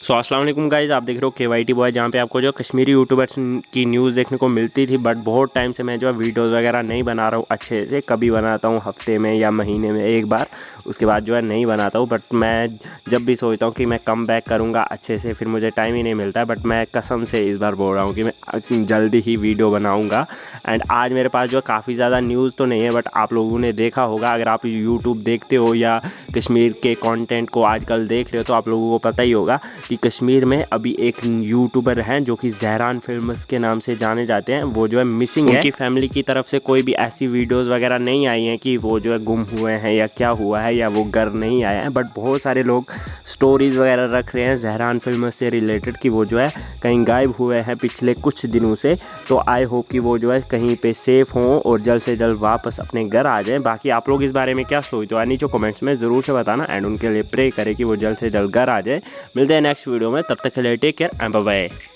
सो अस्सलाम वालेकुम गाइज़, आप देख रहे हो KYT बॉय, जहाँ पे आपको जो कश्मीरी यूट्यूबर्स की न्यूज़ देखने को मिलती थी। बट बहुत टाइम से मैं जो है वीडियोज़ वगैरह नहीं बना रहा हूँ अच्छे से। कभी बनाता हूँ हफ्ते में या महीने में एक बार, उसके बाद जो है नहीं बनाता हूँ। बट मैं जब भी सोचता हूँ कि मैं कम बैक करूँगा अच्छे से, फिर मुझे टाइम ही नहीं मिलता है। बट मैं कसम से इस बार बोल रहा हूँ कि मैं जल्दी ही वीडियो बनाऊँगा। एंड आज मेरे पास जो है काफ़ी ज़्यादा न्यूज़ तो नहीं है, बट आप लोगों ने देखा होगा, अगर आप यूट्यूब देखते हो या कश्मीर के कंटेंट को आजकल देख रहे हो तो आप लोगों को पता ही होगा कि कश्मीर में अभी एक यूट्यूबर हैं जो कि ज़हरान फिल्म्स के नाम से जाने जाते हैं। वो जो है मिसिंग है। उनकी फैमिली की तरफ से कोई भी ऐसी वीडियोस वगैरह नहीं आई हैं कि वो जो है गुम हुए हैं या क्या हुआ है या वो घर नहीं आए हैं। बट बहुत सारे लोग स्टोरीज़ वगैरह रख रहे हैं ज़हरान फिल्म से रिलेटेड कि वो जो है कहीं गायब हुए हैं पिछले कुछ दिनों से। तो आई होप कि वो जो है कहीं पे सेफ़ हों और जल्द से जल्द वापस अपने घर आ जाएँ। बाकी आप लोग इस बारे में क्या सोचते हो नीचे कमेंट्स में ज़रूर से बताना। एंड उनके लिए प्रे करें कि वो जल्द से जल्द घर आ जाए। मिलते हैं नेक्स्ट वीडियो में, तब तक के लिए take care and bye bye.